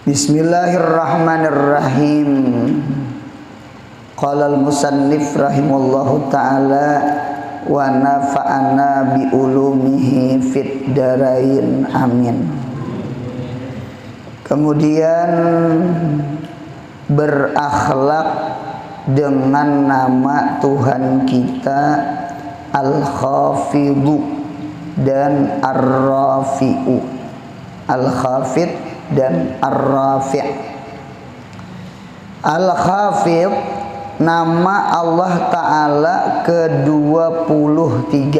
Bismillahirrahmanirrahim. Qala al-musannif rahimallahu ta'ala wa nafa'ana bi ulumihi fid darain amin. Kemudian berakhlak dengan nama Tuhan kita Al-Khafidhu dan Ar-Rafi'u. Al-Khafid dan Ar-Rafi'. Al-Khafid nama Allah Ta'ala ke-23,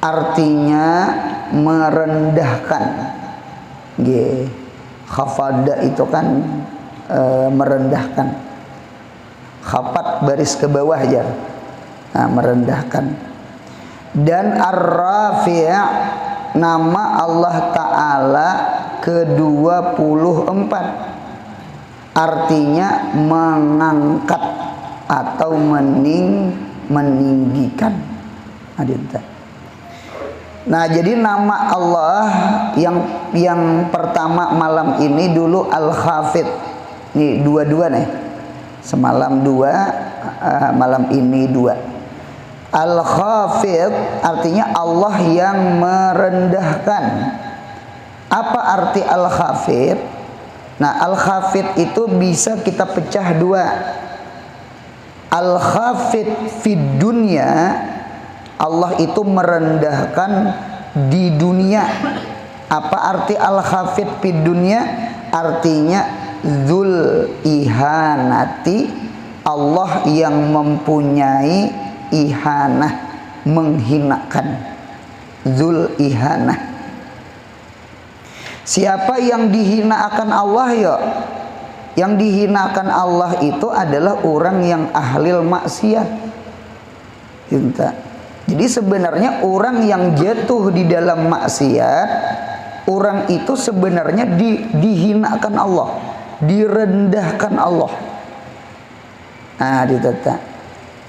artinya merendahkan. Khafada itu kan merendahkan. Khafat baris ke bawah aja, merendahkan. Dan Ar-Rafi' nama Allah Ta'ala ke-24, artinya mengangkat atau meninggikan. Nah, jadi nama Allah yang pertama malam ini dulu Al-Khafid. Nih dua-dua nih. Semalam dua, malam ini dua. Al-Khafid artinya Allah yang merendahkan. Apa arti Al-Khafid? Nah, Al-Khafid itu bisa kita pecah dua. Al-Khafid fid dunya, Allah itu merendahkan di dunia. Apa arti Al-Khafid fid dunya? Artinya dzul ihanati, Allah yang mempunyai ihanah, menghinakan. Dzul ihanah. Siapa yang dihina akan Allah ya? Yang dihinakan Allah itu adalah orang yang ahli maksiat. Jadi sebenarnya orang yang jatuh di dalam maksiat, orang itu sebenarnya dihinakan Allah, direndahkan Allah. Nah, ditata.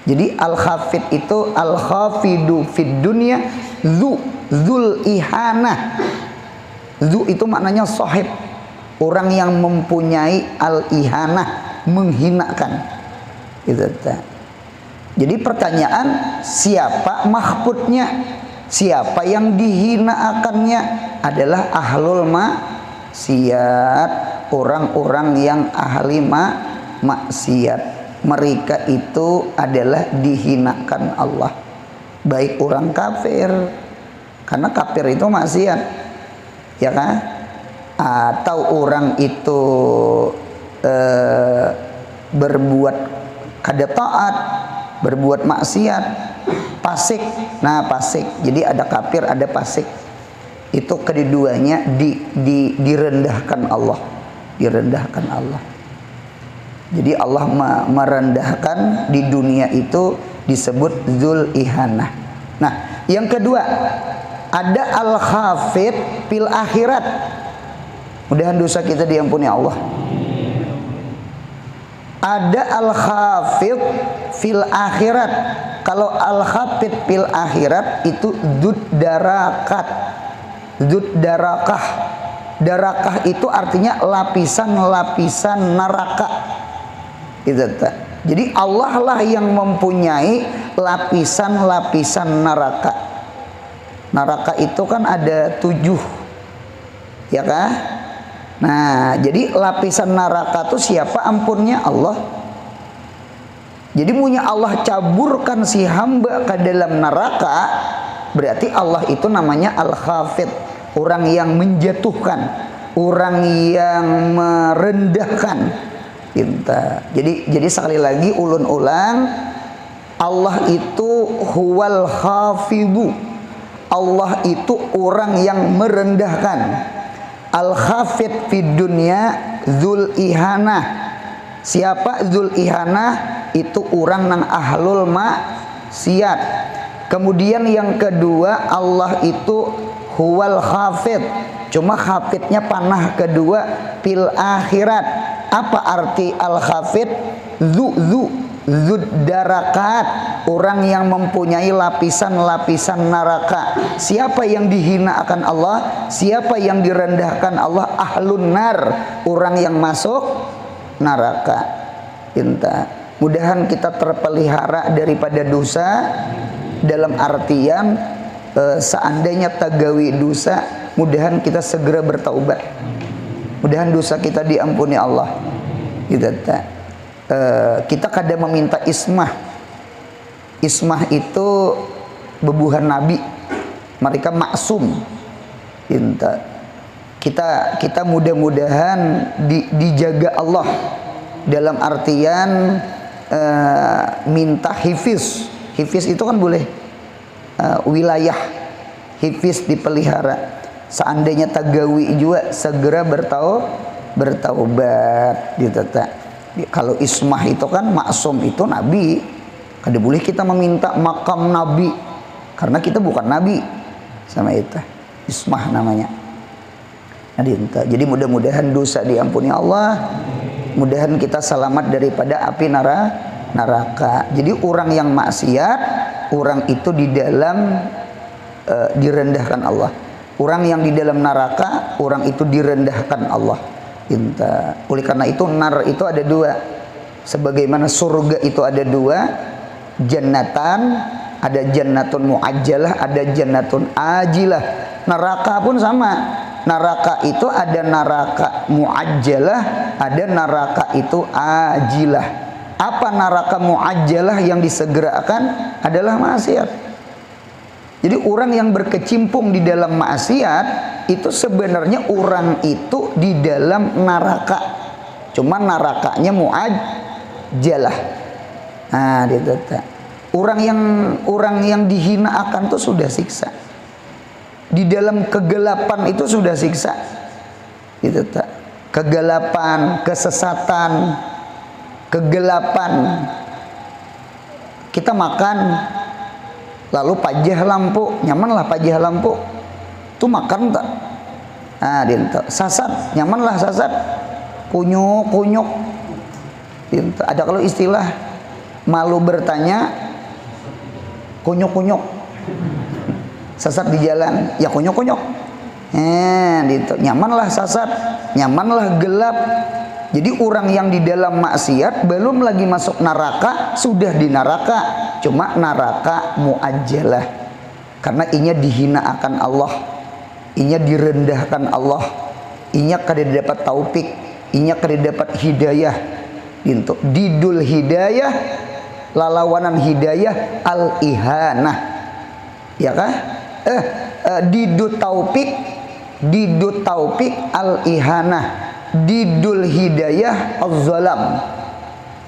Jadi Al-Khafid itu Al-Khafidu fid dunya dzul ihanah. Zu itu maknanya sahib, orang yang mempunyai al-ihanah, menghinakan. Jadi pertanyaan, siapa mahpudnya? Siapa yang dihina akannya? Adalah ahlul maksiat, orang-orang yang ahli maksiat. Mereka itu adalah dihinakan Allah. Baik orang kafir, karena kafir itu maksiat, ya kan? Atau orang itu berbuat kada taat, berbuat maksiat, fasik. Nah, fasik. Jadi ada kafir, ada fasik. Itu keduanya direndahkan Allah, direndahkan Allah. Jadi Allah merendahkan di dunia itu disebut dzul ihanah. Nah, yang kedua, ada Al-Khafid fil akhirat. Mudahan dosa kita diampuni Allah. Ada Al-Khafid fil akhirat. Kalau Al-Khafid fil akhirat itu dzud darakat. Dzud darakah. Darakah itu artinya lapisan-lapisan neraka. Jadi Allah lah yang mempunyai lapisan-lapisan neraka. Neraka itu kan ada 7, ya kan? Nah, jadi lapisan neraka itu siapa ampunnya? Allah. Jadi punya Allah caburkan si hamba ke dalam neraka, berarti Allah itu namanya Al-Khafid, orang yang menjatuhkan, orang yang merendahkan. Jadi sekali lagi ulun ulang, Allah itu huwal khafidhu. Allah itu orang yang merendahkan. Al-Khafid fid dunya dzul ihanah. Siapa dzul ihanah? Itu orang nang ahlul maksiat. Kemudian yang kedua, Allah itu huwal khafid. Cuma khafidnya panah kedua fil akhirat. Apa arti al-khafid? Zu Zuddarakat, orang yang mempunyai lapisan-lapisan neraka. Siapa yang dihina akan Allah, siapa yang direndahkan Allah, ahlun nar, orang yang masuk neraka. Inta, mudahan kita terpelihara daripada dosa, dalam artian seandainya tagawi dosa, mudahan kita segera bertaubat, mudahan dosa kita diampuni Allah. Kita kadang meminta ismah. Ismah itu bebuhan Nabi, mereka maksum. Kita mudah-mudahan dijaga Allah, dalam artian minta hifiz. Hifiz itu kan boleh wilayah, hifiz dipelihara. Seandainya tagawi juga segera bertaubat gitu. Kalau ismah itu kan maksum itu Nabi, kada boleh kita meminta makam Nabi karena kita bukan Nabi, sama itu ismah namanya. Jadi mudah-mudahan dosa diampuni Allah, mudahan kita selamat daripada api neraka. Jadi orang yang maksiat, orang itu di dalam direndahkan Allah. Orang yang di dalam neraka, orang itu direndahkan Allah. Oleh karena itu nar itu ada dua, sebagaimana surga itu ada dua, jannatan, ada jannatun muajjalah, ada jannatun ajilah. Neraka pun sama, neraka itu ada neraka muajjalah, ada neraka itu ajilah. Apa neraka muajjalah yang disegerakan adalah maksiat. Jadi orang yang berkecimpung di dalam maksiat itu sebenarnya orang itu di dalam neraka, cuma nerakanya muajjalah. Nah, gitu. Orang yang dihina akan tuh sudah siksa. Di dalam kegelapan itu sudah siksa. Gitu. Kegelapan, kesesatan, kegelapan. Kita makan lalu pajah lampu, nyamanlah pajah lampu, tuh makan tak? Nah, sasat, nyamanlah sasat, kunyuk. Ada kalau istilah malu bertanya, kunyuk. Sasat di jalan, ya kunyuk. Nyamanlah sasat, nyamanlah gelap. Jadi orang yang di dalam maksiat belum lagi masuk neraka, sudah di neraka. Cuma neraka muajjalah. Karena inya dihina akan Allah, inya direndahkan Allah, inya kada dapat taufik, inya kada dapat hidayah. Didul hidayah, lalawanan hidayah al-ihanah. Ya kah? Didul taufik al-ihanah. Didul hidayah az-zalam.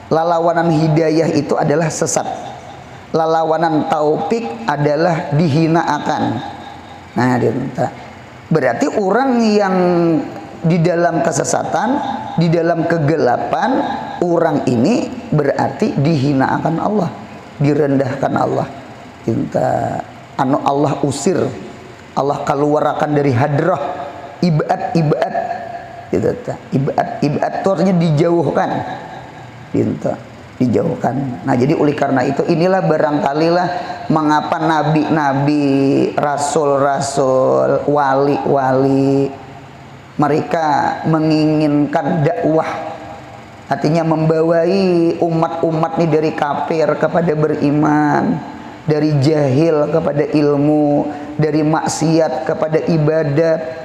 Lalawanan hidayah itu adalah sesat, lalawanan taufik adalah dihina akan. Nah, berarti orang yang di dalam kesesatan, di dalam kegelapan, orang ini berarti dihina akan Allah, direndahkan Allah. Allah usir, Allah keluarkan dari hadrah, ibad. Ibad itu artinya dijauhkan, dijauhkan. Nah, jadi oleh karena itu inilah barangkalilah mengapa nabi-nabi, rasul-rasul, wali-wali mereka menginginkan dakwah, artinya membawai umat-umat ini dari kafir kepada beriman, dari jahil kepada ilmu, dari maksiat kepada ibadat.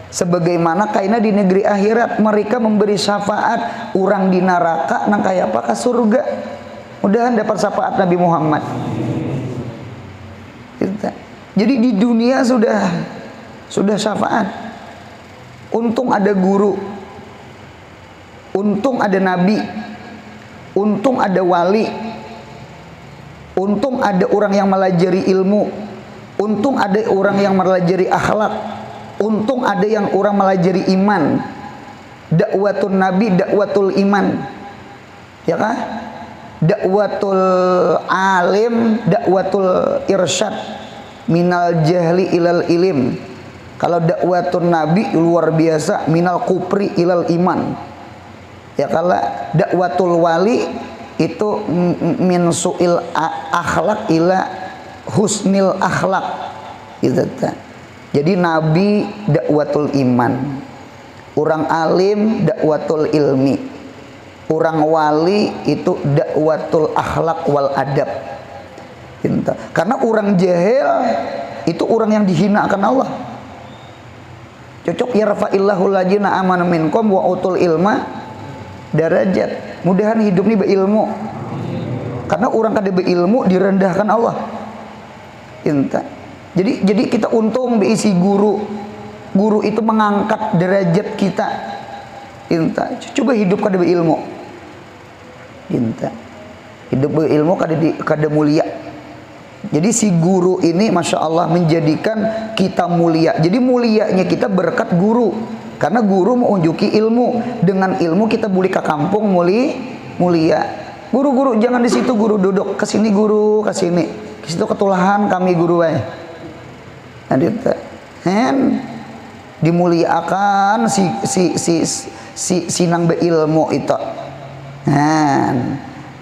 Sebagaimana kaina di negeri akhirat mereka memberi syafaat orang di neraka nang kaya apa ke surga. Mudahan dapat syafaat Nabi Muhammad. Jadi di dunia sudah syafaat. Untung ada guru, untung ada nabi, untung ada wali, untung ada orang yang melajari ilmu, untung ada orang yang melajari akhlak. Untung ada yang orang melajari iman. Dakwatul nabi, dakwatul iman. Ya kah? Dakwatul alim, dakwatul irsyad. Minal jahli ilal ilim. Kalau dakwatul nabi luar biasa, minal kufri ilal iman. Ya kalau dakwatul wali itu min su'il akhlak ila husnil akhlak gitu. Jadi nabi dakwatul iman, orang alim dakwatul ilmi, orang wali itu dakwatul akhlak wal adab. Karena orang jahil itu orang yang dihinakan Allah. Cocok yarfa'illahu ladzina amanu minkum wa utul ilma darajat. Mudahan hidup ini berilmu. Karena orang kada berilmu direndahkan Allah. Jadi kita untung diisi guru. Guru itu mengangkat derajat kita. Coba hidup kada berilmu. Hidup berilmu kada mulia. Jadi si guru ini Masya Allah menjadikan kita mulia. Jadi mulianya kita berkat guru. Karena guru menunjuki ilmu. Dengan ilmu kita boleh ke kampung mulia. Guru-guru jangan di situ guru duduk. Kesini guru, kesini. Kesitu ketulahan kami guru wae. Nah, dimuliakan si nang beilmu itu.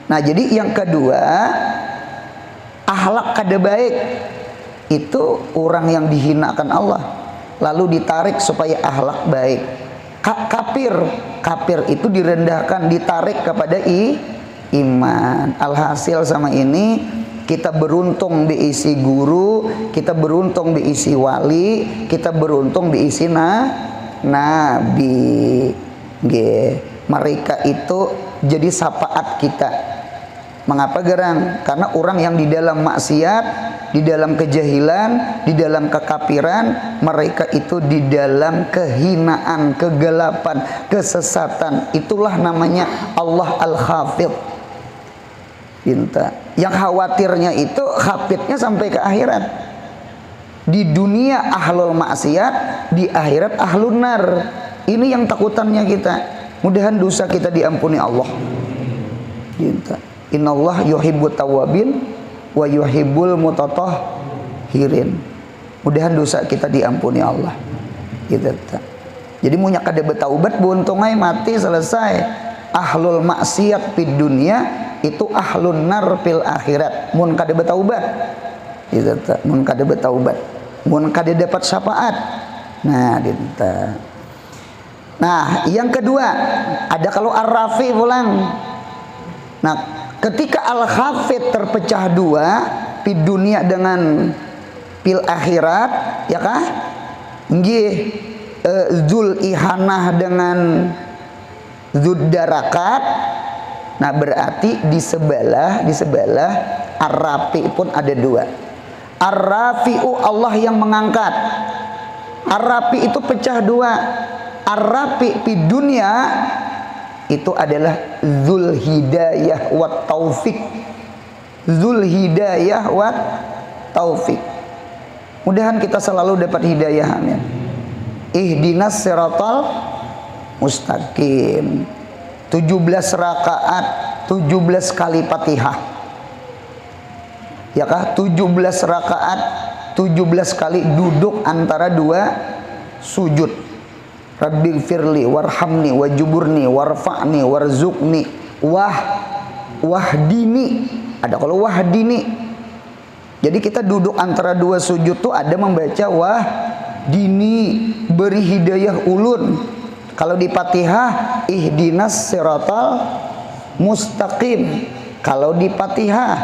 Nah, jadi yang kedua, akhlak kada baik itu orang yang dihinakan Allah lalu ditarik supaya akhlak baik. Kafir itu direndahkan, ditarik kepada iman. Alhasil sama ini kita beruntung diisi guru, kita beruntung diisi wali, kita beruntung diisi nabi. Mereka itu jadi syafaat kita. Mengapa gerang? Karena orang yang di dalam maksiat, di dalam kejahilan, di dalam kekafiran, mereka itu di dalam kehinaan, kegelapan, kesesatan. Itulah namanya Allah Al-Hafidh. Yang khawatirnya itu hafidnya sampai ke akhirat. Di dunia ahlul maksiat, di akhirat ahlun nar. Ini yang takutannya kita. Mudahan dosa kita diampuni Allah. Innallah yuhibbut tawwabin wa yuhibbul mutatahhirin. Mudahan dosa kita diampuni Allah. Gitu. Jadi munya kada betaubat buntung ai mati selesai. Ahlul maksiat di dunia itu ahlun nar fil akhirat. Mun kada betaubat. Gitu. Mun kada betaubat. Mun kada dapat syafaat. Nah, gitu. Nah, yang kedua, ada kalau ar-rafi pulang. Nah, ketika al-hafid terpecah dua, di dunia dengan fil akhirat, ya kah? Nggih, zul ihanah dengan zul darakat. Nah, berarti di sebelah ar-rafi pun ada dua. Ar-rafi'u Allah yang mengangkat. Ar-rafi itu pecah dua. Ar-rafi di dunia itu adalah Zul Hidayah wa Taufik. Zul Hidayah wa Taufik. Mudahan kita selalu dapat hidayahnya. Ihdinas siratal mustaqim. 17 rakaat, 17 kali Fatihah. Ya kah? 17 rakaat, 17 kali duduk antara dua sujud. Rabbighfirli warhamni wajuburni warfa'ni warzuqni wahdini. Ada kalau wahdini. Jadi kita duduk antara dua sujud tuh ada membaca wahdini, beri hidayah ulun. Kalau di Fatihah ihdinas siratal mustaqim. Kalau di Fatihah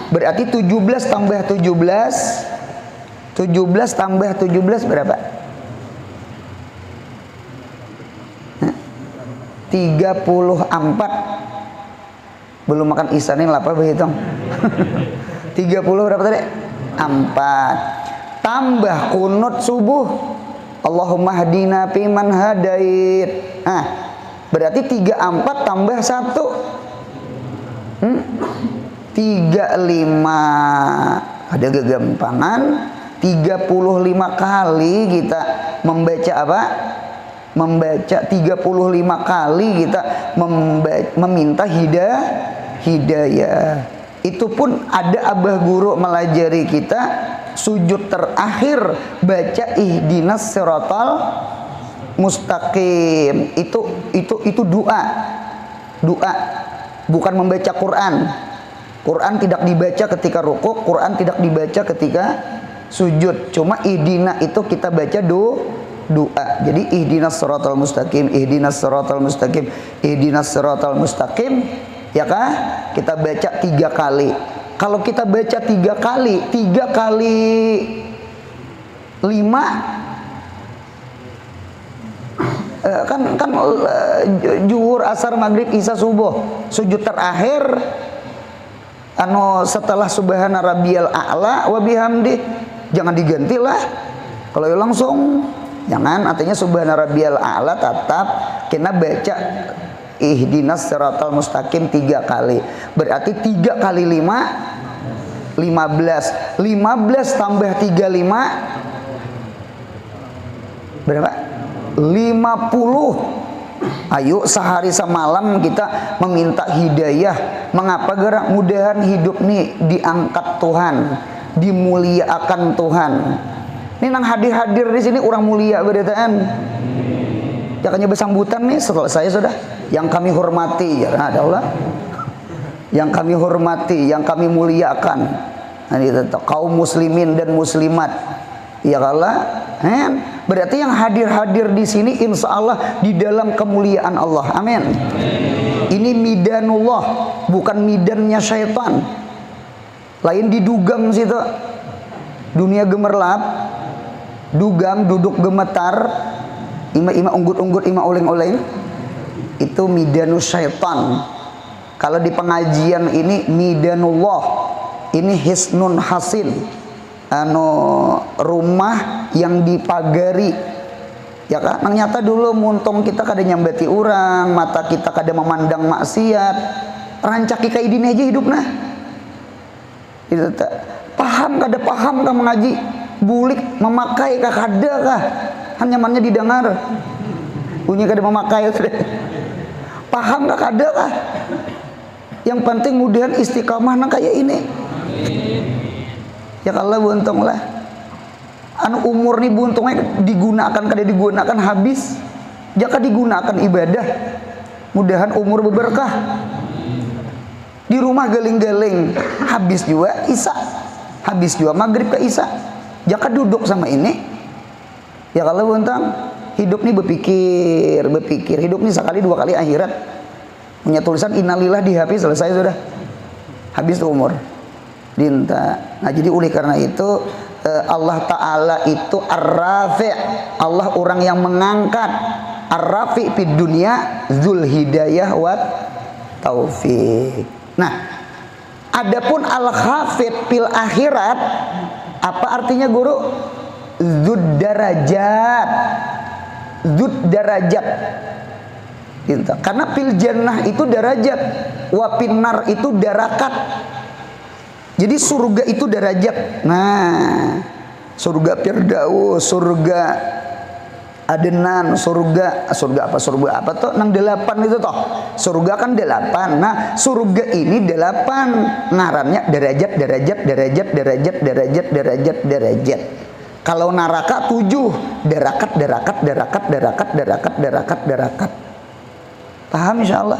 berarti 17 tambah 17 tambah 17 berapa? 34. Belum makan isya nih lapar berhitung. 30 berapa tadi? 4. Tambah kunut subuh. Allahumma hadina fiman hadait. Nah, berarti 34 tambah 1. 35. Ada kegampangan. 35 kali kita membaca apa? Membaca 35 kali kita meminta hidayah. Itu pun ada abah guru melajari kita sujud terakhir baca ihdinas siratal mustaqim. Itu doa. bukan membaca Quran. Quran tidak dibaca ketika rukuk, Quran tidak dibaca ketika sujud. Cuma ihdina itu kita baca doa. Jadi ihdinas siratal mustaqim, ihdinas siratal mustaqim, ihdinas siratal mustaqim, ya kah? Kita baca 3 kali. Kalau kita baca 3 kali, 3 kali 5 kan zuhur, asar, maghrib, isya, subuh. Sujud terakhir setelah subhana rabbiyal a'la wa bihamdi, jangan digantilah. Kalau langsung jangan, artinya subhana rabbiyal a'la tetap kena baca ihdinas siratal mustaqim 3 kali. Berarti 3 kali 5 15. 15 tambah 35 berapa? 50. Ayo sehari semalam kita meminta hidayah. Mengapa gerak? Mudahan hidup nih diangkat Tuhan, dimuliakan Tuhan. Ini nang hadir-hadir di sini orang mulia beritaan. Jakanya besambutan nih setelah saya sudah. Yang kami hormati ya ada Allah. Yang kami hormati, yang kami muliakan. Nah, kaum muslimin dan muslimat. Ya Allah. Berarti yang hadir-hadir di sini insya Allah di dalam kemuliaan Allah. Amin. Ini midanullah, bukan midannya syaitan. Lain didugam situ. Dunia gemerlap, dugam, duduk gemetar, ima unggut-unggut, ima oleng-oleng. Itu midanus syaitan. Kalau di pengajian ini midanullah, ini hisnun hasin. Rumah yang dipagari, ya kan? Nyata dulu muntung kita kada nyambati orang, mata kita kada memandang maksiat, rancaki kayak ini aja hidup nah. Paham kada paham kah mengaji, bulik memakai kah kada kah, hanya nyamannya didengar, bunyi kada memakai, paham kah kada kah? Yang penting mudahan istiqamah nah kayak ini. Ya Allah buntunglah. Umur nih buntungnya digunakan kada digunakan habis. Jika digunakan ibadah, mudahan umur berberkah. Di rumah galing-galing, habis juga isya, habis juga maghrib ke isya. Jika duduk sama ini, ya Allah buntung, hidup nih berpikir, hidup nih sekali 2 kali akhirat. Punya tulisan innalillah di HP selesai sudah. Habis umur. Dinta. Nah jadi oleh karena itu Allah Ta'ala itu Ar-Rafi', Allah orang yang mengangkat. Ar-Rafi' fid dunya Dzul hidayah wa taufiq. Nah adapun Al-Khafid fil akhirat, apa artinya guru? Dzud darajat, dzud darajat. Dinta. Karena fil jannah itu darajat, wa finnar itu darakat. Jadi surga itu derajat. Nah, surga Firdaus, surga Adenan, surga apa tuh? Nang 8 itu toh. Surga kan 8. Nah, surga ini 8. Ngarannya derajat. Kalau neraka 7. Darakat. Paham insyaallah?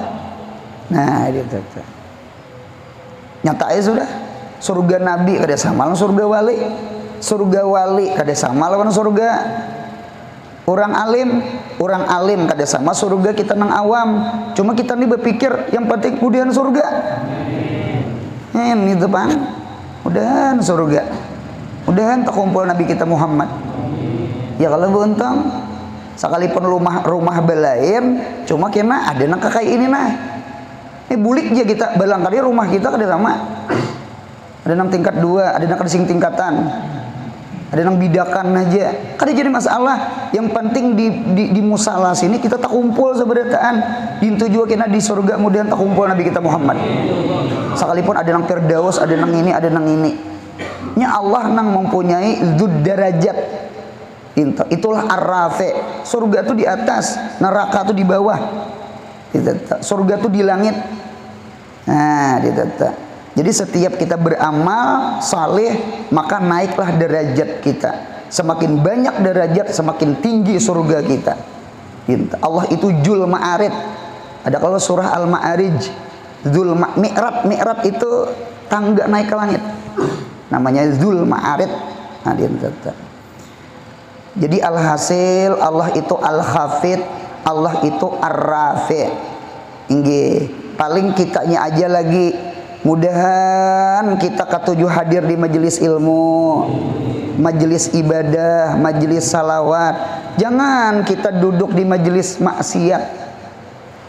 Nah, gitu. Nyata aja sudah. Surga Nabi kada sama lawan surga wali. Surga wali kada sama lawan surga orang alim kada sama surga kita nang awam. Cuma kita nih berpikir yang penting mudahan surga. Ini depan. Mudahan surga. Mudahan terkumpul Nabi kita Muhammad. Ya kalau buntung sekalipun rumah belain, cuma kena ada nang kayak ini nah. Ini bulik aja kita barangkali rumah kita kada sama. Ada nang tingkat 2, ada nang kada sing tingkatan. Ada nang bidakan aja. Kada jadi masalah. Yang penting di musala sini kita tak kumpul seberataan. Dintu juga kena di surga kemudian tak kumpul Nabi kita Muhammad. Sekalipun ada nang Firdaus, ada nang ini, ada nang ini. Nya Allah nang mempunyai dzud darajat. Itulah Ar-Rafi'. Surga itu di atas, neraka itu di bawah. Surga itu di langit. Nah, jadi setiap kita beramal saleh, maka naiklah derajat kita. Semakin banyak derajat, semakin tinggi surga kita. Allah itu Dzul Ma'arij. Ada kalau surah Al-Ma'arij. Mi'rab itu tangga naik ke langit, namanya Zul Ma'arid. Jadi alhasil Allah itu Al-Khafid, Allah itu Ar-Rafi. Inggih, paling kitanya aja lagi mudahan kita ketujuh hadir di majelis ilmu, majelis ibadah, majelis salawat. Jangan kita duduk di majelis maksiat.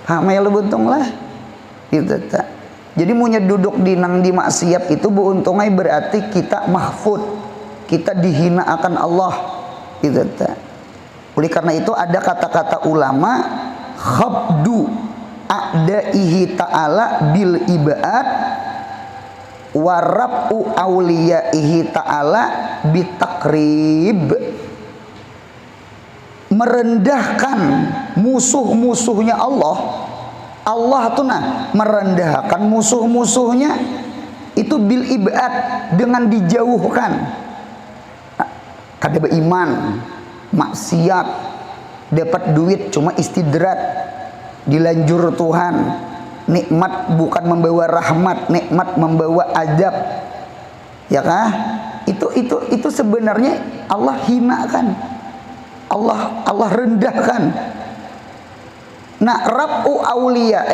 Hamil buntung lah. Gitu tak. Jadi munya duduk di maksiat itu beuntungai berarti kita mahfud, kita dihina akan Allah. Gitu tak. Oleh karena itu ada kata-kata ulama, khabdu a'daihi ta'ala bil ibad warab'u awliyaihi ta'ala bitakrib. Merendahkan musuh-musuhnya Allah tuh merendahkan musuh-musuhnya itu bil ibad, dengan dijauhkan. Kada beriman, maksiat, dapat duit cuma istidrat, dilanjur Tuhan. Nikmat bukan membawa rahmat, nikmat membawa azab. Ya kah? Itu sebenarnya Allah hinakan. Allah rendahkan. Nah, rab'u auliya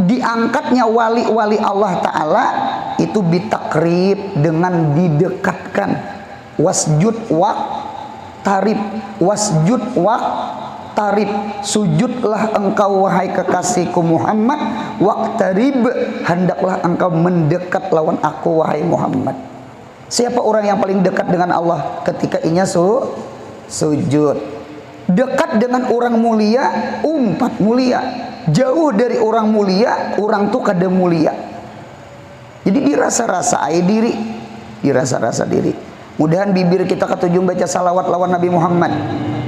diangkatnya wali-wali Allah Ta'ala itu bitakrib, dengan didekatkan. Wasjud waqtarib, wasjud waqtarib, sujudlah engkau wahai kekasihku Muhammad, waqtarib, hendaklah engkau mendekat lawan aku wahai Muhammad. Siapa orang yang paling dekat dengan Allah ketika inya sujud? Dekat dengan orang mulia, umpat mulia. Jauh dari orang mulia, orang tuh kada mulia. Jadi dirasa-rasa diri, dirasa-rasa diri. Mudahan bibir kita ketujuh baca salawat lawan Nabi Muhammad.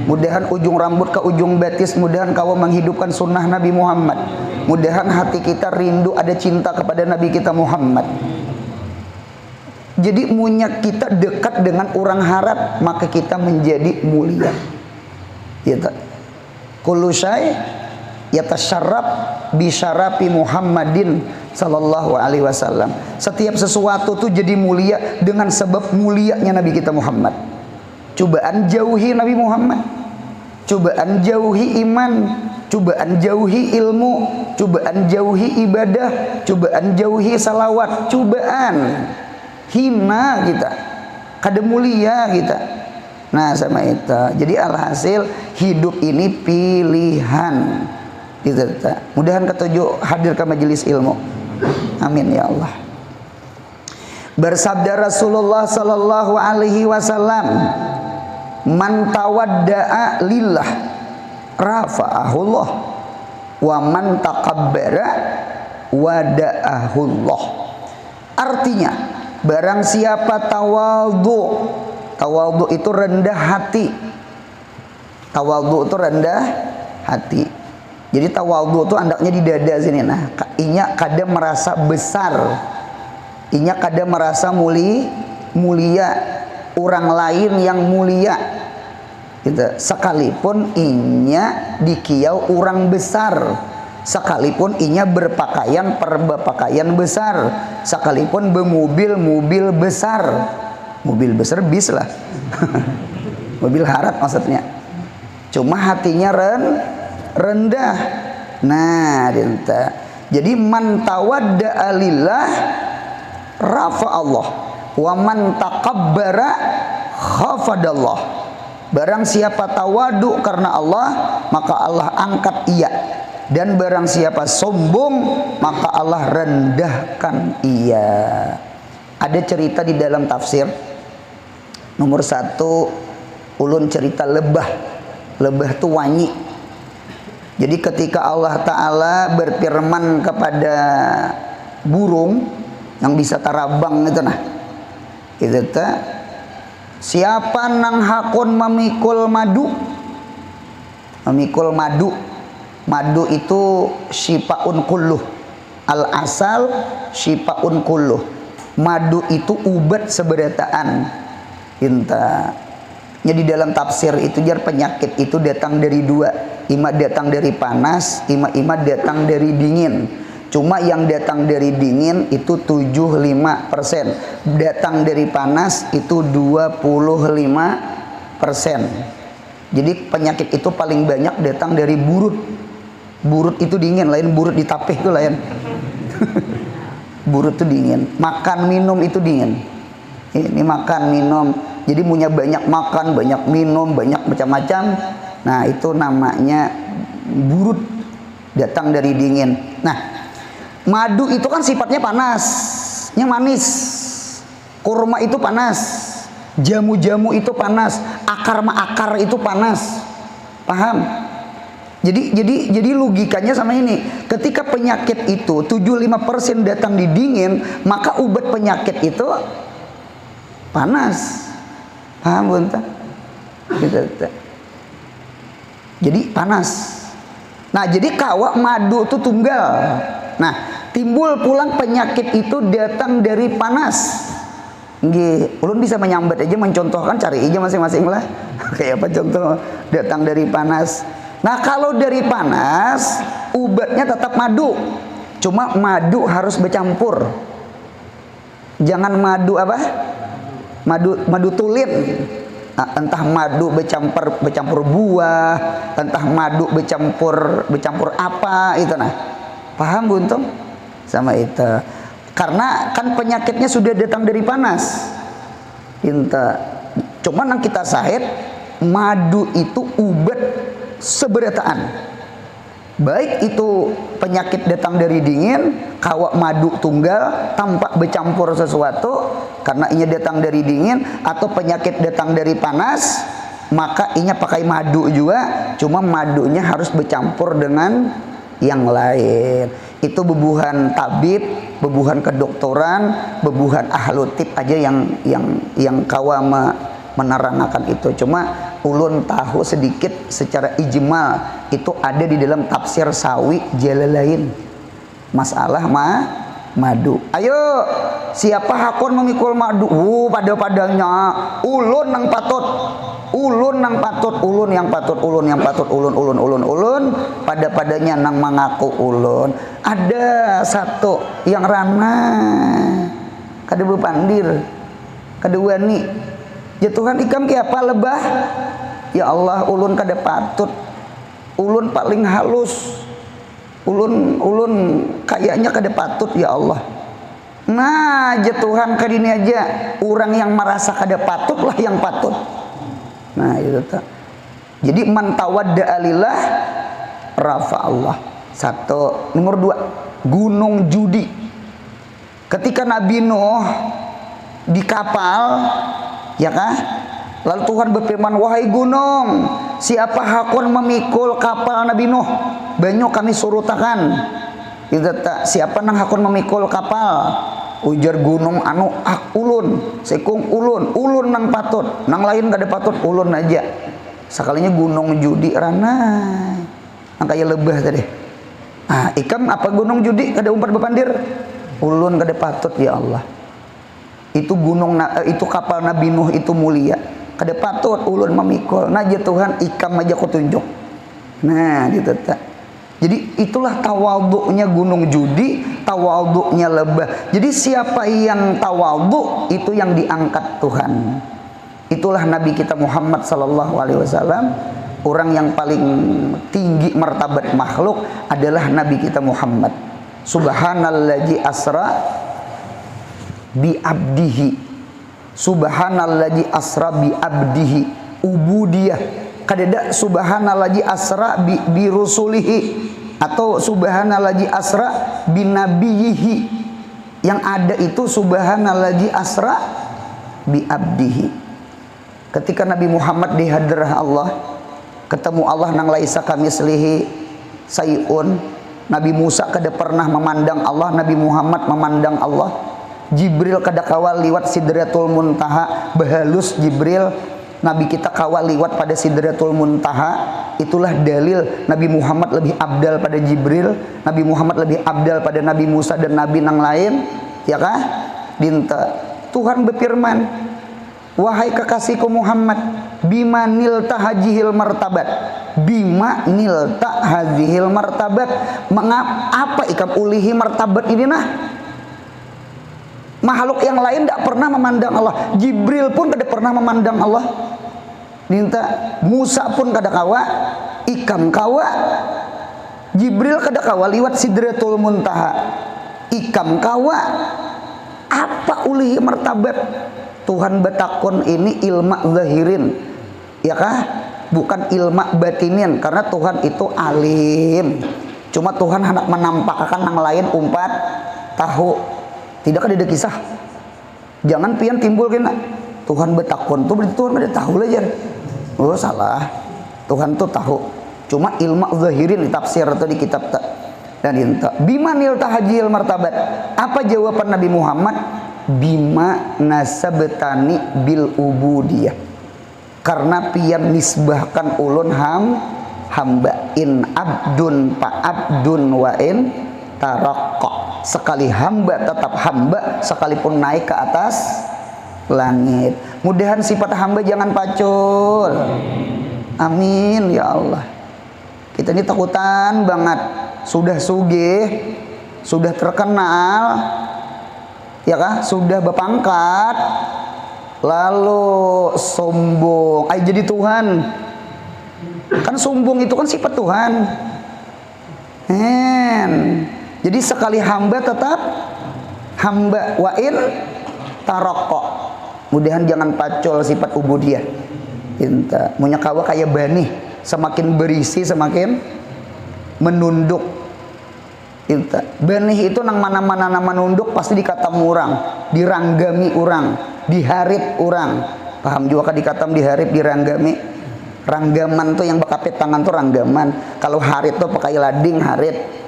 Mudahan ujung rambut ke ujung betis, mudahan kau menghidupkan sunnah Nabi Muhammad. Mudahan hati kita rindu ada cinta kepada Nabi kita Muhammad. Jadi munya kita dekat dengan orang harap, maka kita menjadi mulia. Kullu syai yatasyarrab bi syarafi Muhammadin sallallahu alaihi wasallam. Setiap sesuatu tuh jadi mulia dengan sebab mulianya Nabi kita Muhammad. Cobaan jauhi Nabi Muhammad, cobaan jauhi iman, cobaan jauhi ilmu, cobaan jauhi ibadah, cobaan jauhi salawat, cobaan hina kita, kada mulia kita. Nah sama itu. Jadi alhasil hidup ini pilihan. Gitu. Mudahan ketujuh hadir ke majelis ilmu. Amin ya Allah. Bersabda Rasulullah sallallahu alaihi wasallam, man tawadda'a lillah rafa'ahullah wa man takabbara wada'ahullah. Artinya, barang siapa tawadhu, tawadhu itu rendah hati. Tawadhu itu rendah hati. Jadi tawadhu itu andaknya di dada sini. Nah, inya kada merasa besar. Inya kada merasa mulia. Orang lain yang mulia. Gitu. Sekalipun inya dikiau orang besar. Sekalipun inya berpakaian pakaian besar. Sekalipun bermobil besar. Mobil besar bis lah. Mobil harat maksudnya. Cuma hatinya rendah. Nah, dinta. Jadi man tawadda'a lillah rafa Allah, wa man takabbara khafadallah. Barang siapa tawadu karena Allah, maka Allah angkat ia. Dan barang siapa sombong, maka Allah rendahkan ia. Ada cerita di dalam tafsir. Nomor 1, ulun cerita lebah. Lebah itu wanyi. Jadi ketika Allah Ta'ala berfirman kepada burung yang bisa tarabang itu nah, itu ta, siapa nang hakun memikul madu? Memikul madu. Madu itu syifaun kulluh. Al asal syifaun kulluh. Madu itu ubat seberataan. Inta. Jadi dalam tafsir itu jar penyakit itu datang dari dua. Ima datang dari panas, ima datang dari dingin. Cuma yang datang dari dingin itu 75%, datang dari panas itu 25%. Jadi penyakit itu paling banyak datang dari burut. Burut itu dingin, lain burut di tapeh itu lain. Burut itu dingin. Makan minum itu dingin. Ini makan minum. Jadi punya banyak makan, banyak minum, banyak macam-macam. Nah, itu namanya burut, datang dari dingin. Nah, madu itu kan sifatnya panasnya manis. Kurma itu panas. Jamu-jamu itu panas. Akar itu panas. Paham? Jadi logikanya sama ini. Ketika penyakit itu 75% datang di dingin, maka obat penyakit itu panas. Paham bukan? Jadi panas. Nah, jadi kawak madu itu tunggal. Nah, timbul pulang penyakit itu datang dari panas. Nggih, ulun bisa menyambat aja, mencontohkan, cari aja masing-masing lah. Kayak apa contoh datang dari panas. Nah, kalau dari panas, obatnya tetap madu. Cuma madu harus bercampur. Jangan madu apa? Madu tulin. Nah, entah madu bercampur buah, entah madu bercampur apa itu nah. Paham buntung? Sama itu. Karena kan penyakitnya sudah datang dari panas. Cuma yang kita sahid, madu itu obat seberataan. Baik itu penyakit datang dari dingin, kawak madu tunggal tanpa bercampur sesuatu karena ini datang dari dingin, atau penyakit datang dari panas, maka ini pakai madu juga, cuma madunya harus bercampur dengan yang lain. Itu bebuhan tabib, bebuhan kedokteran, bebuhan ahlutib aja yang kawa menerangkan itu. Cuma ulun tahu sedikit secara ijmal, itu ada di dalam tafsir Sawi Jalalain, masalah madu. Ayo, siapa hakon memikul madu? Pada-padanya ulun nang patut, ulun yang patut, ulun pada-padanya nang mengaku ulun. Ada satu yang ranah kada bepandir, kedua nih jatuhan ikam ke apa lebah. Ya Allah, ulun kada patut, ulun paling halus, ulun kayaknya kada patut ya Allah. Nah, jatuhan kadini aja orang yang merasa kada patut lah yang patut. Nah, itu tak. Jadi man tawadda alillah rafa Allah. Satu. Nomor dua, gunung judi. Ketika Nabi Nuh di kapal, ya kah? Lalu Tuhan berfirman, wahai gunung, siapa hakun memikul kapal Nabi Nuh? Banyak kami surutakan. Itu tak. Siapa nang hakun memikul kapal? Ujar gunung anu ulun, sekung ulun nang patut, nang lain gak ada patut, ulun aja. Sekalinya gunung judi ranai, nang kayak lebah tadi. Ah, ikam apa gunung judi kada umpat bepandir? Ulun kada patut ya Allah. Itu itu kapal Nabi Nuh itu mulia, kada patut ulun memikul. Nah, Tuhan ikam aja ku tunjuk. Nah, gitu tak. Jadi itulah tawaduknya gunung judi, tawaduknya lebah. Jadi siapa yang tawaduk, itu yang diangkat Tuhan. Itulah Nabi kita Muhammad sallallahu alaihi wasallam. Orang yang paling tinggi martabat makhluk adalah Nabi kita Muhammad. Subhanalladzi asra bi abdihi. Subhanalladzi asra bi abdihi. Ubudiyah. Kadada subhanalladzi asra bi rusulihi, atau subhanalladzi asra bi nabiyhi. Yang ada itu subhanalladzi asra bi abdihi. Ketika Nabi Muhammad di hadrah Allah, ketemu Allah nang laisa kamislihi sayun. Nabi Musa kada pernah memandang Allah, Nabi Muhammad memandang Allah. Jibril kada kawal liwat Sidratul Muntaha, bahalus Jibril. Nabi kita kawal liwat pada Sidratul Muntaha. Itulah dalil Nabi Muhammad lebih abdal pada Jibril, Nabi Muhammad lebih abdal pada Nabi Musa dan Nabi nang lain, ya kah? Dinta Tuhan berfirman, wahai kekasihku Muhammad, bima nilta hajihil martabat, bima nilta hajihil martabat, apa ikam ulihi martabat ini nah. Makhluk yang lain tidak pernah memandang Allah. Jibril pun tidak pernah memandang Allah. Minta Musa pun kada kawa, ikam kawa. Jibril kada kawa liwat Sidratul Muntaha, ikam kawa. Apa ulihi martabat? Tuhan betakon ini ilma zahirin, ya kah? Bukan ilma batinin, karena Tuhan itu alim. Cuma Tuhan hendak menampakkan yang lain umpat tahu. Tidak ada kisah. Jangan pian timbul kena Tuhan betakon tuh berarti Tuhan tidak tahu aja. Oh salah. Tuhan tuh tahu. Cuma ilmu zahirin di tafsir atau di kitab tak. Dan inta bima nilta hajil martabat. Apa jawaban Nabi Muhammad? Bima nasabtani bil ubudiyah. Karena pian nisbahkan ulun hamba in abdun pa abdun wa in tarakka. Sekali hamba tetap hamba sekalipun naik ke atas langit. Mudahan sifat hamba jangan pacul. Amin ya Allah. Kita ini takutan banget. Sudah sugih, sudah terkenal, ya kah? Sudah berpangkat, lalu sombong. Ay jadi Tuhan. Kan sombong itu kan sifat Tuhan. Jadi sekali hamba tetap hamba wa'in taroko. Mudahan jangan pacul sifat ubudiyah. Inta punya kawa kayak bani, semakin berisi semakin menunduk. Inta bani itu nang mana-mana nama nunduk pasti dikatam orang, diranggami orang, diharit orang. Paham juga kan dikatam diharit diranggami. Ranggaman tuh yang bekapit tangan tuh ranggaman. Kalau harit tuh pakai lading harit.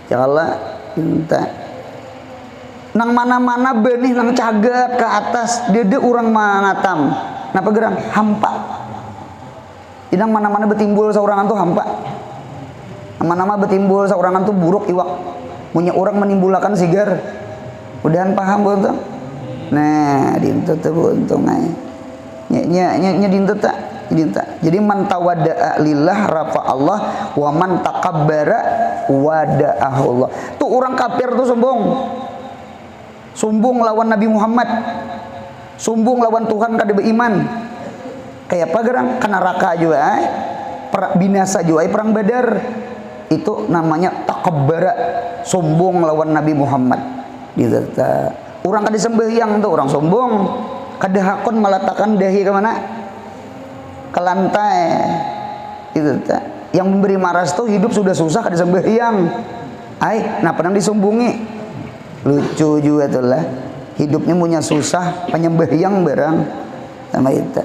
Ya Allah, minta nang mana-mana benih nang cagat ke atas dede orang mangatam napa gerang hampa inang mana-mana betimbul saurangan tuh hampa mana-mana betimbul saurangan tuh buruk iwak punya orang menimbulakan sigar udahan paham betul nah dintu tuh untung nya dintu tak jadi man tawadda'a lillah rafa Allah wa man takabbara wada'ahu Allah. Tuh orang kafir tuh sombong lawan Nabi Muhammad, sombong lawan Tuhan kada beriman. Kayak apa gerang? Kena neraka juga, binasa juga perang Badar. Itu namanya takabbara, sombong lawan Nabi Muhammad. Orang kada sembahyang tuh orang sombong, kada hakon meletakkan dahi ke mana? Ke lantai. Itu yang memberi maras tuh hidup sudah susah kada sembahyang. Nah pernah disombongi. Lucu juga tuh lah. Hidupnya punya susah penyembahyang barang sama itu.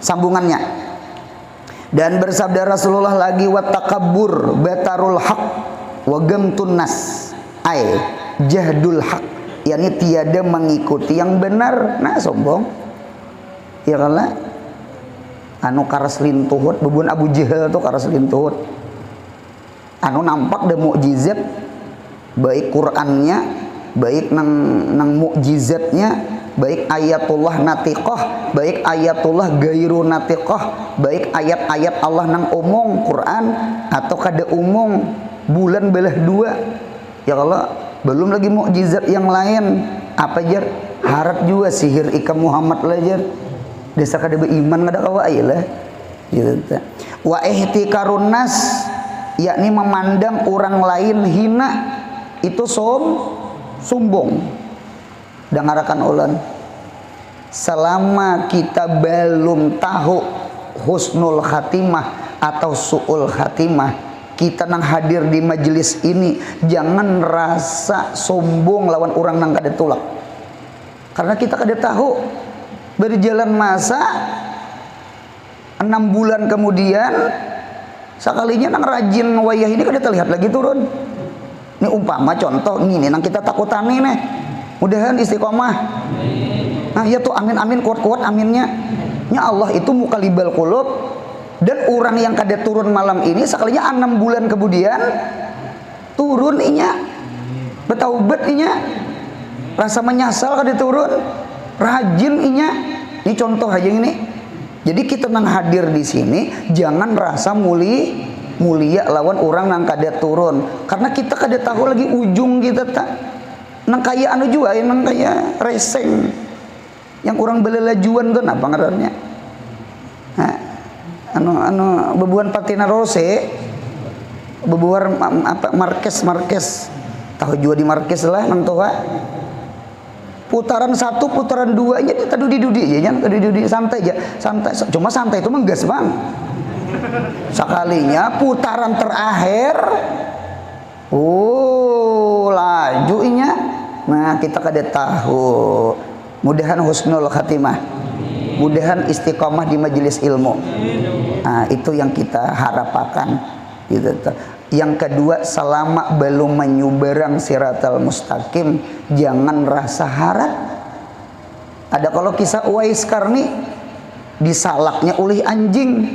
Sambungannya. Dan bersabda Rasulullah lagi wa takabbur batarul haq wa gamtun nas. Jahdul haq. Yani tiada mengikuti yang benar. Nah sombong. Ya kalah. Anu karas lintuhut bebun Abu Jahal tuh karas lintuhut anu nampak de mukjizat baik Qurannya baik nang mukjizatnya baik ayatullah natiqah baik ayatullah gairu natiqah baik ayat-ayat Allah nang umum Quran atau kada umum bulan belah dua ya Allah belum lagi mukjizat yang lain apa jar harap juga sihir ikam Muhammad lajar desa kada beriman kada kawa lah gitu. Wa ihtikarun nas yakni memandang orang lain hina itu sombong. Dengarakan ulan. Selama kita belum tahu husnul khatimah atau su'ul khatimah, kita nang hadir di majelis ini jangan rasa sombong lawan orang nang kada tulak. Karena kita kada tahu berjalan masa 6 bulan kemudian sekalinya nang rajin wayah ini kada terlihat lagi turun. Ini umpama contoh ini nang kita takutan nih mudahan istiqomah. Nah ya tuh amin kuat-kuat aminnya. Ya Allah itu mukalibal qulub dan orang yang kada turun malam ini sekalinya 6 bulan kemudian turun inya betaubat inya rasa menyesal kada turun rajin inya. Ini contoh aja ini Jadi kita nang hadir di sini jangan rasa mulia lawan orang nang kada turun, karena kita kada tahu lagi ujung kita tak nang kaya anu jua nang kaya reseng yang orang belelajuan tuh apa ngarannya anu bebuan patina rose bebuar apa Marquez tahu jua di Marquez lah nang tua putaran 1 putaran 2 nya kita dudi aja kan dudi santai aja santai, cuma santai itu menggas bang sekalinya putaran terakhir laju inya. Nah kita kada tahu, mudahan husnul khatimah, mudahan istiqomah di majelis ilmu. Nah itu yang kita harapkan gitu. Yang kedua, selama belum menyuberang siratal mustaqim, jangan rasa harap. Ada kalau kisah Uwais Qarni disalaknya oleh anjing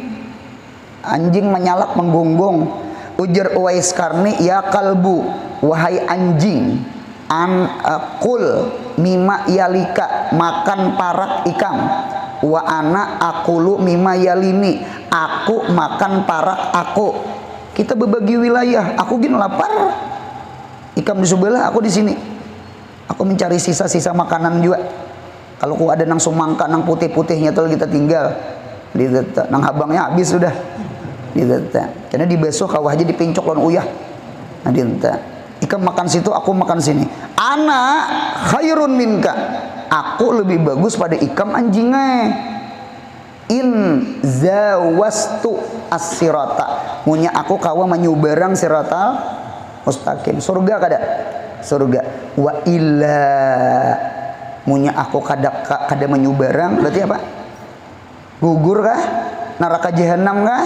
menyalak menggonggong. Ujar Uwais Qarni, ya kalbu, wahai anjing, akul mima yalika, makan parak ikam, wa ana akulu mima yalini, aku makan parak aku. Kita berbagi wilayah, aku gini lapar, ikam di sebelah, aku di sini. Aku mencari sisa-sisa makanan juga. Kalau ku ada nang sumangka, nang putih-putihnya tuh kita tinggal, nang habangnya habis sudah. Karena di besok kau aja dipincok lawan uyah. Nah ikam makan situ, aku makan sini. Ana khairun minka, aku lebih bagus pada ikam anjingnya. In zawastu as-sirata, munya aku kawa menyuberang siratal mustaqim. Surga kada? Surga. Wa illa, munya aku kada menyuberang, berarti apa? Gugur kah? Neraka jahanam kah?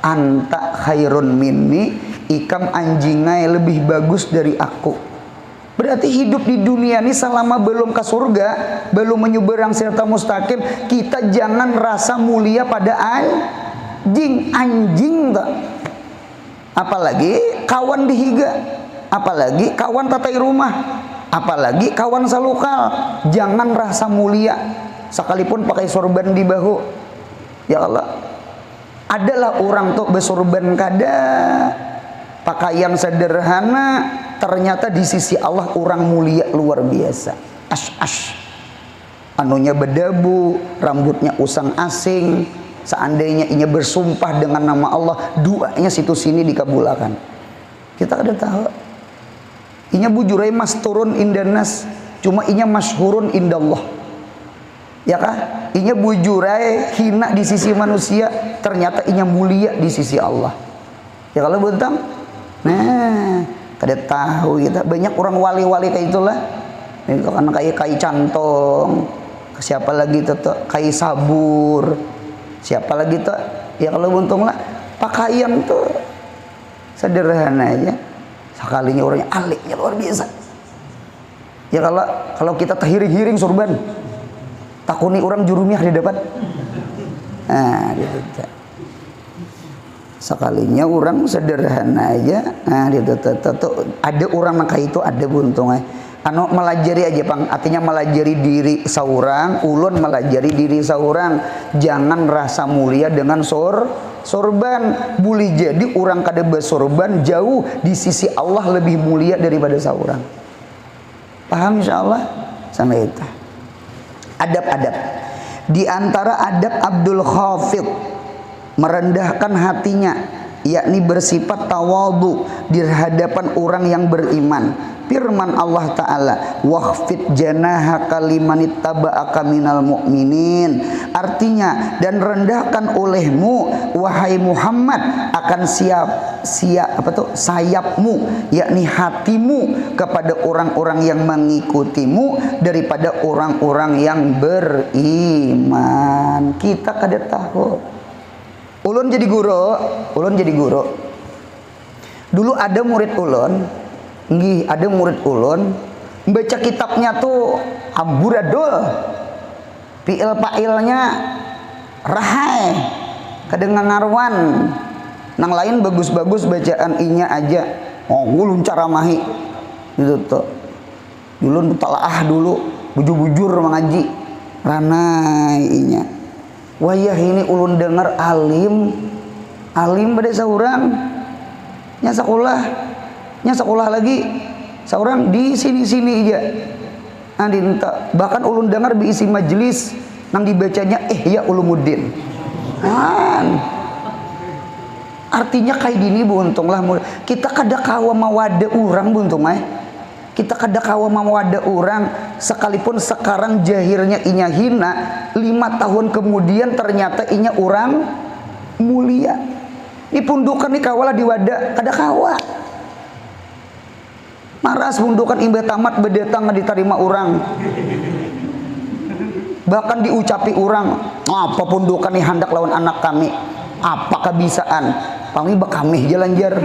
Anta khairun minni, ikam anjingai lebih bagus dari aku. Berarti hidup di dunia ini selama belum ke surga, belum menyuberang siratal mustaqim, kita jangan rasa mulia pada anjing tak. Apalagi kawan dihiga, apalagi kawan tatai rumah, apalagi kawan salukal. Jangan rasa mulia sekalipun pakai sorban di bahu. Ya Allah, adalah orang tuh bersorban kada, pakaian sederhana, ternyata di sisi Allah orang mulia luar biasa. Anunya berdebu, rambutnya usang asing. Seandainya inya bersumpah dengan nama Allah, doanya situ sini dikabulkan. Kita kada tahu. Inya bujurai masturun indanas, cuma inya masyhurun indallah. Ya kah? Inya bujurai hina di sisi manusia, ternyata inya mulia di sisi Allah. Ya kalau betul. Nah, kada tahu kita, banyak orang wali-wali kayak itulah. Itu kan kayak kai cantong, siapa lagi tuh kai sabur, siapa lagi tuh ya kalau buntung lah pakaian tuh sederhana aja, sekalinya orangnya aliknya luar biasa. Ya kalau kita terhiring-hiring sorban, takuni orang jurumiah di depan. Nah gitu. Sekalinya orang sederhana aja, nah gitu ada orang kayak itu ada buntungnya. Anu melajari aja bang, artinya melajari diri seorang, ulun melajari diri seorang. Jangan rasa mulia dengan sorban. Boleh jadi orang kada bersorban jauh di sisi Allah lebih mulia daripada seorang. Paham insyaallah? Sampai itu. Adab-adab. Di antara adab Abdul Khafid, merendahkan hatinya, yakni bersifat tawadhu di hadapan orang yang beriman. Firman Allah Ta'ala, wahfid janahaka limanittaba'aka minal mu'minin. Artinya, dan rendahkan olehmu wahai Muhammad akan sayapmu, yakni hatimu kepada orang-orang yang mengikutimu daripada orang-orang yang beriman. Kita kada tahu. Ulun jadi guru. Dulu ada murid ulun, ada murid ulun baca kitabnya tuh amburadul, piil-pailnya rahai, kedengaran nang lain bagus-bagus bacaan inya aja. Ulun cara mahi gitu tuh. Ulun talaah dulu bujur-bujur mengaji ranai inya. wayah ini ulun dengar alim pada saurang nya sekolah lagi saurang di sini aja bahkan ulun dengar diisi majelis nang dibacanya Ihya Ulumuddin artinya kayak gini buntung lah kita kada kawa mawada orang buntung kita kada kawa mawada orang sekalipun sekarang jahirnya inya hina 5 tahun kemudian ternyata inya orang mulia ini pundukan nih kawalah di wadah kada kawa maras pundukan imbe tamat bedetang diterima orang bahkan diucapi orang apa pundukan nih hendak lawan anak kami apa kebisaan kami bakamih jalanjar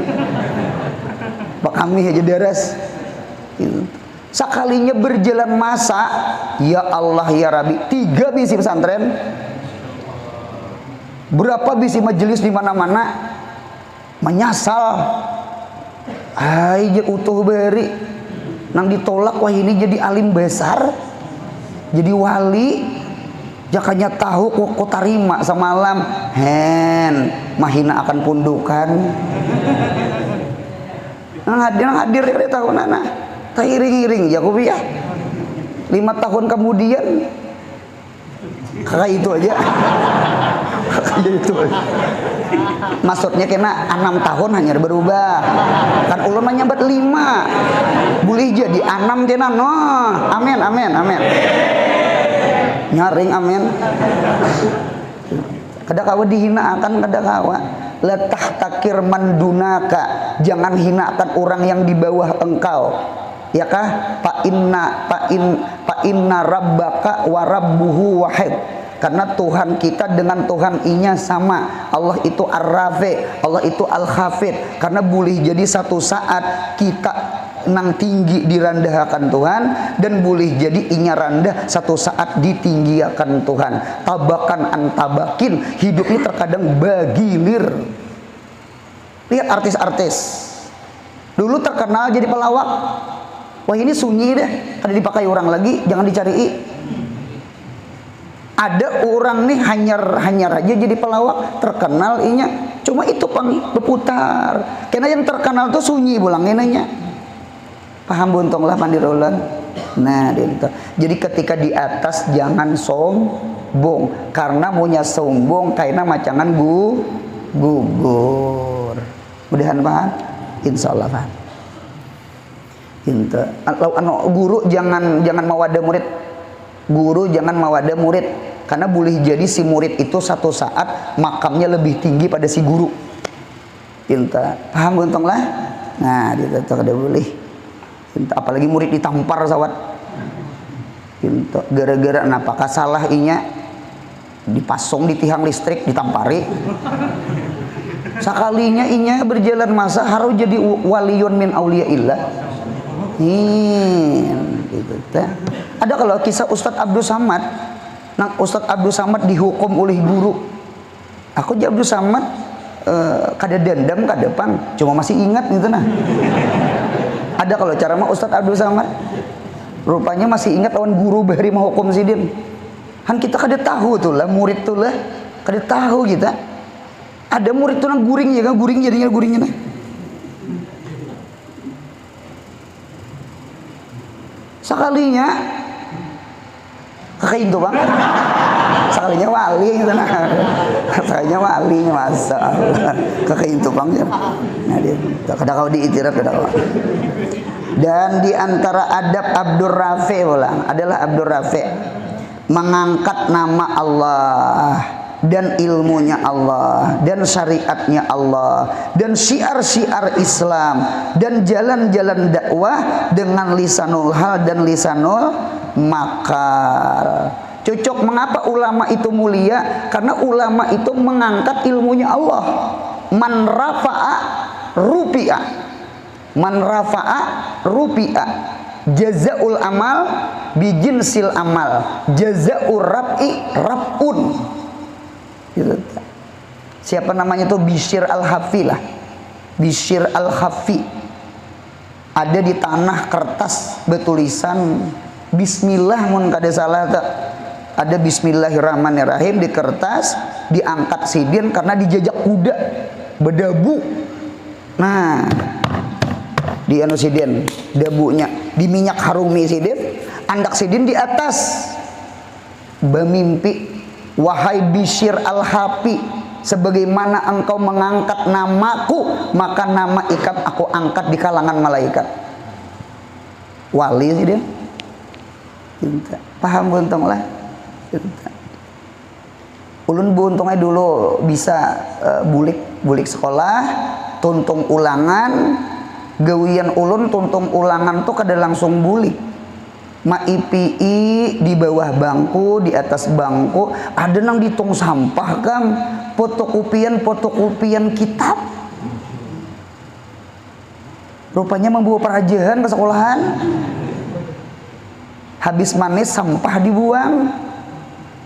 bakamih aja daras sekalinya berjalan masa ya Allah ya Rabbi 3 bisi pesantren berapa bisi majelis di mana-mana menyasal aja utuh beri nang ditolak wah ini jadi alim besar jadi wali jakanya tahu kok tarima semalam mahina akan pundukan hadir dari tahun anak tak iring-iring ya kupiah 5 tahun kemudian kayak itu aja kayak itu aja. Maksudnya kena 6 tahun hanya berubah kan ulun nyambat 5 boleh jadi 6 kena no amin nyaring amin kada kawa dihina akan kada kawa letah takir mandunaka jangan hinakan orang yang di bawah engkau ya kah fa inna rabbaka wa rabbuhu wahid karena Tuhan kita dengan Tuhan inya sama Allah itu Ar-Rafi Allah itu Al-Khafid karena boleh jadi satu saat kita nang tinggi direndahkan Tuhan dan boleh jadi inya rendah satu saat ditinggiakan Tuhan tabakan antabakin hidup ini terkadang bagilir lihat artis-artis dulu terkenal jadi pelawak wah ini sunyi deh kada dipakai orang lagi jangan dicari ada orang nih hanyar aja jadi pelawak terkenal inya cuma itu pang berputar karena yang terkenal tuh sunyi bulang nanya paham buntong lah pandirolan nah gitu. Jadi ketika di atas jangan sombong karena punya sombong karena macangan gugur mudahan paham insyaallah paham itu guru jangan mawada murid guru jangan mawada murid karena boleh jadi si murid itu satu saat makamnya lebih tinggi pada si guru pinta paham buntong lah nah itu kada boleh pinta apalagi murid ditampar sawat pinta gara-gara apakah salah inya dipasong di tiang listrik ditampari sekalinya inya berjalan masa harus jadi waliyun min auliyaillah gitu teh ada kalau kisah Ustadz Abdul Samad nah Ustadz Abdul Samad dihukum oleh guru aku jadi Abdul Samad kada dendam kada pang cuma masih ingat gitu nah ada kalau cara mah Ustadz Abdul Samad rupanya masih ingat lawan guru bari menghukum sidin kan kita kada tahu tuh lah murid tuh lah kada tahu kita ada murid tuh nang guring ya kan guring jadinya guringnya nah sekalinya kayak itu bang sekalinya wali gitu nah sekalinya wali masa kayak itu bang nah dia kada kau diitirat kada kau dan diantara adab Abdur Rafi ulang adalah Abdur Rafi mengangkat nama Allah dan ilmunya Allah dan syariatnya Allah dan syiar-syiar Islam dan jalan-jalan dakwah dengan lisanul hal dan lisanul makal. Cocok mengapa ulama itu mulia? Karena ulama itu mengangkat ilmunya Allah. Man rafa'a rupi'a. Man rafa'a rupi'a. Jazaul amal bijinsil amal. Jazaul rab'i rab'un. Gitu. Siapa namanya itu Bishr Al-Hafi lah. Bishr Al-Hafi. Ada di tanah kertas bertulisan Bismillah mun kada salah tak. ada bismillahirrahmanirrahim di kertas, diangkat sidin karena dijajak kuda berdabu. Nah, di anu sidin dabunya di minyak harumi sidin, andak sidin di atas. Bamimpi, wahai Bishr al-Hafi, sebagaimana engkau mengangkat namaku, maka nama ikan aku angkat di kalangan malaikat. Wali sidin. Paham buntung lah. Ulun buntungnya dulu bisa bulik sekolah, tuntung ulangan, gawian ulun tuntung ulangan tuh kada langsung bulik. Maipi di bawah bangku, di atas bangku, ada nang di tong sampah Kang, fotokopian kitab. Rupanya membawa perajahan ke sekolahan. Habis manis sampah dibuang.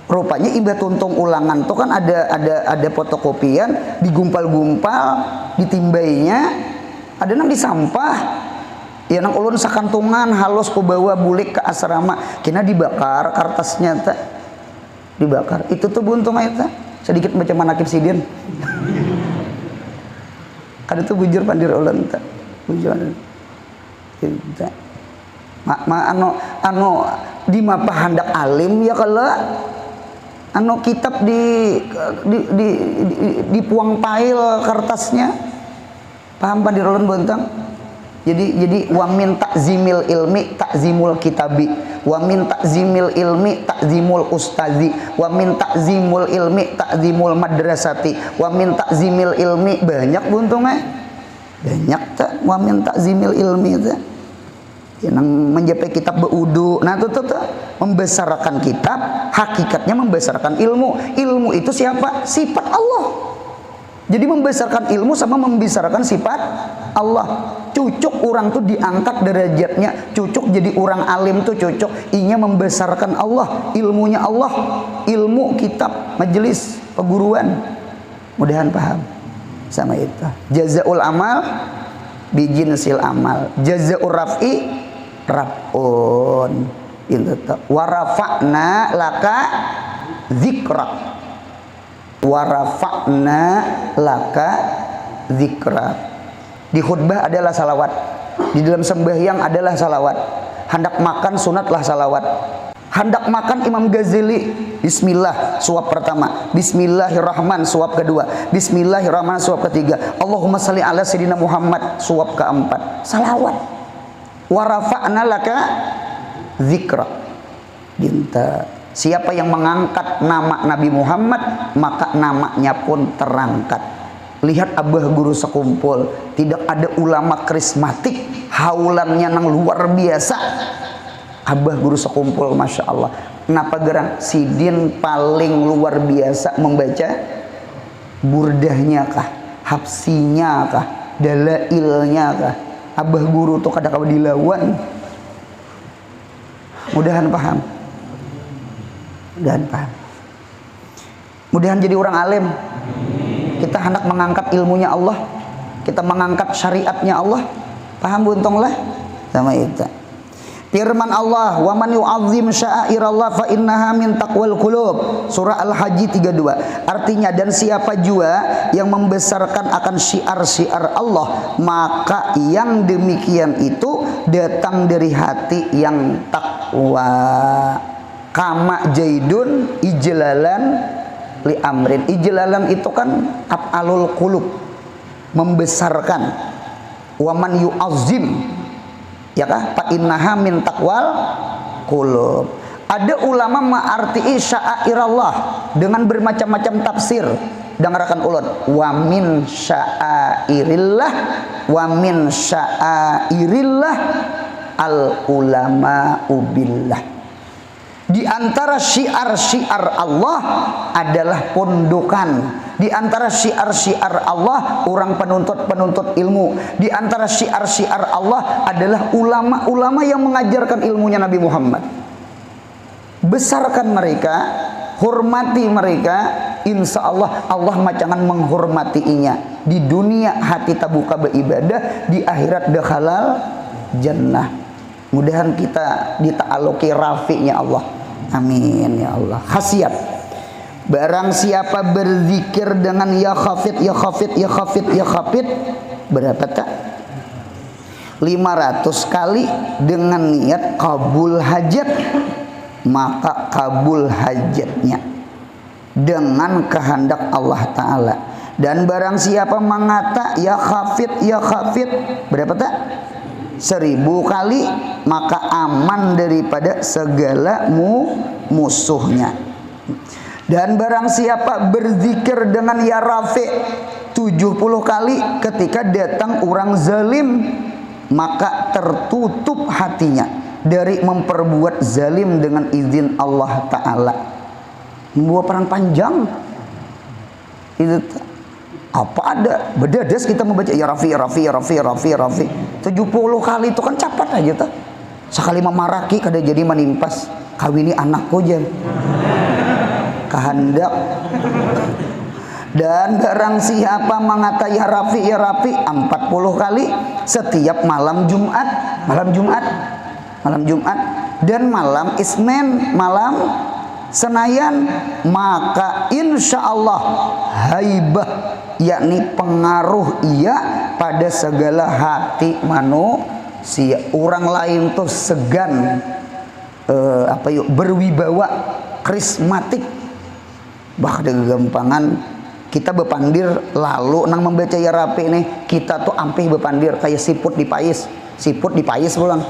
Rupanya imbah tuntung ulangan tuh kan ada fotokopian, digumpal-gumpal, ditimbainya, ada nang di sampah. Ya nang ulun sakantungan halus ku bawa bulik ke asrama, kena dibakar kertasnya tak dibakar. Itu tuh buntung eta. Sedikit baca manakib sidin. Kada tuh bujur pandir ulun tak. Bujur. Tidak. Anu di mapa handak alim ya kalau anu kitab di puang pail kertasnya. Paham pandir ulun buntang? Jadi wa min takzimil ilmi takzimul kitabi, wa min takzimil ilmi takzimul ustazi, wa min takzimul ilmi takzimul madrasati, wa min takzimil ilmi banyak buntungnya. Banyak tak wa min takzimil ilmi itu. Ya, nang menjapai kitab beudu. Nah, itu membesarkan kitab, hakikatnya membesarkan ilmu. Ilmu itu siapa? Sifat Allah. Jadi membesarkan ilmu sama membesarkan sifat Allah. Cucuk orang tuh diangkat derajatnya, cucuk jadi orang alim tuh cucuk, inya membesarkan Allah, ilmunya Allah, ilmu kitab, majelis, peguruan. Mudahan paham sama itu. Jazaul amal bijinsil amal, jazaul raf'i raf'un. Itu tuh. Warafa'na laka dzikrak. Warafa'na laka dzikrak. Di khutbah adalah salawat, di dalam sembahyang adalah salawat, hendak makan sunatlah salawat. Hendak makan Imam Ghazali, bismillah suap pertama, bismillahirrahman suap kedua, bismillahirrahman suap ketiga, Allahumma shalli ala sayyidina Muhammad suap keempat, salawat. Warafa'na laka dzikra. Dinta siapa yang mengangkat nama Nabi Muhammad, maka namanya pun terangkat. Lihat abah guru sekumpul, tidak ada ulama karismatik, haulannya nang luar biasa. Abah guru sekumpul, masya Allah. Kenapa gerang? Sidin paling luar biasa membaca burdahnya kah, hafsinya kah, dalailnya kah. Abah guru tuh kadang-kadang dilawan. Mudahan paham. Mudahan paham. Mudahan jadi orang alim. Kita hendak mengangkat ilmunya Allah, kita mengangkat syariatnya Allah. Paham buntung lah sama itu. Firman Allah, wa man yu'azzim sya'airallah fa innaha min taqwal qulub. Surah Al-Hajj 32. Artinya, dan siapa juga yang membesarkan akan syiar-syiar Allah, maka yang demikian itu datang dari hati yang takwa. Kama jaidun ijlalan li amrin. Ijlalan itu kan af'alul qulub, membesarkan. Wa man yu'azzim, ya kah? Fa innaha min taqwal qulub. Ada ulama ma'arti'i sya'airallah dengan bermacam-macam tafsir. Dengarkan ulun, wa min sya'airillah, wa min sya'airillah al ulama ubillah. Di antara syiar-syiar Allah adalah pondokan. Di antara syiar-syiar Allah orang penuntut ilmu. Di antara syiar-syiar Allah adalah ulama-ulama yang mengajarkan ilmunya Nabi Muhammad. Besarkan mereka, hormati mereka, insya Allah Allah macangan menghormatinya. Di dunia hati tabuka beribadah, di akhirat dakhalal jannah. Mudahan kita dita'aluki rafi'nya Allah. Amin ya Allah. Khasiat. Barang siapa berzikir dengan ya khafid, ya khafid, ya khafid, ya khafid, berapa tak? 500 kali dengan niat kabul hajat, maka kabul hajatnya dengan kehendak Allah Ta'ala. Dan barang siapa mengata ya khafid, ya khafid, berapa tak? 1000 kali, maka aman daripada segala musuhnya. Dan barang siapa berzikir dengan ya rafi 70 kali ketika datang orang zalim, maka tertutup hatinya dari memperbuat zalim dengan izin Allah Ta'ala. Membawa perang panjang itu apa ada bedadas kita membaca ya Rafi, ya Rafi, ya Rafi, ya Rafi, ya Rafi 70 kali itu kan cepat aja tuh. Sekali memaraki kada jadi menimpas kawini anakku jan kehendak. Dan barang siapa mengata ya Rafi, ya Rafi 40 kali setiap malam Jumat, dan malam Isnin, malam Senayan, maka insya Allah haibah, yakni pengaruh ia pada segala hati manusia. Orang lain tuh segan berwibawa, karismatik. Bah kegampangan kita bepandir lalu nang membaca ya rapi nih, kita tuh ampih bepandir kayak siput dipais pulang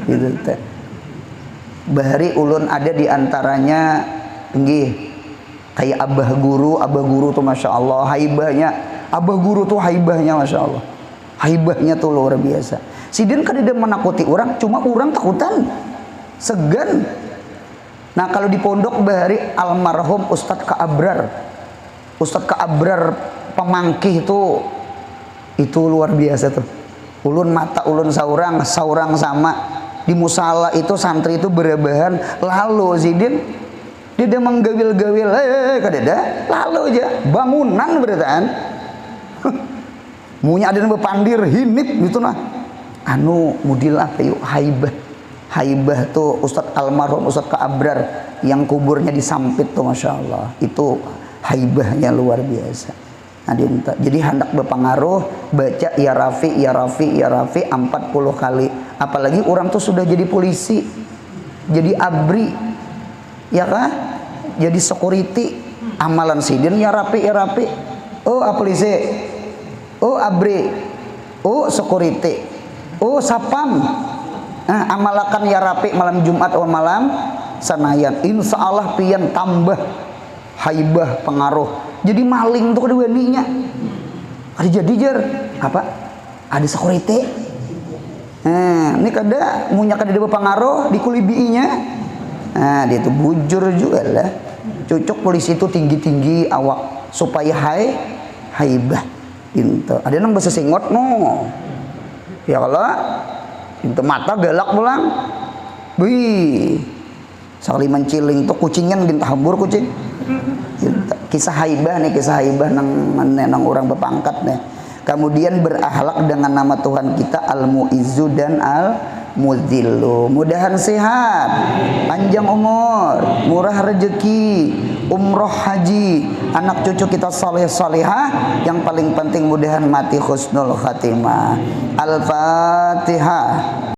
gitu teh. Bahari ulun ada diantaranya nggih kayak abah guru tuh masya Allah haibahnya, abah guru tuh haibahnya masya Allah, haibahnya tuh luar biasa. Sidin kan tidak menakuti orang, cuma orang takutan segan. Nah kalau di pondok bahari almarhum Ustadz Keabrar pemangkih itu luar biasa tuh. Ulun mata ulun saurang sama di musala itu santri itu berebahan lalu Zidin dia menggawil-gawil kadada lalu aja bangunan berataan munya ada yang berpandir hinip gitu nah mudilah yuk haibah tuh Ustadz almarhum Ustadz Keabrar yang kuburnya disampit tuh masya Allah, itu haibahnya luar biasa. Nah, jadi hendak berpengaruh baca ya Rafi, ya Rafi, ya Rafi 40 kali. Apalagi orang tuh sudah jadi polisi, jadi abri, ya kan? Jadi security. Amalan sidin ya Rafi, ya Rafi. Oh polisi, oh abri, oh security, oh sapam. Nah, amalakan ya Rafi malam Jumat atau malam Senayan. Insya Allah pian tambah haibah pengaruh. Jadi maling tuh kedua ninya. Ada jadi jar apa? Ada security. Nah, ini kada munya kada ada pengaruh di kulibiinya. Nah, dia tuh bujur juga lah. Cocok polisi itu tinggi-tinggi awak supaya haibah. Itu. Ada nang bahasa singot no. Ya kalau itu mata galak pulang. Wih. Sekali menciling tuh kucingnya gintah hambur kucing. Kisah haibah nang orang berpangkat nih. Kemudian berakhlak dengan nama Tuhan kita Al-Mu'izzu dan Al-Mudzillu. Mudahan sehat, panjang umur, murah rezeki, umroh haji, anak cucu kita saleh salihah, yang paling penting mudahan mati husnul khatimah. Al-Fatihah.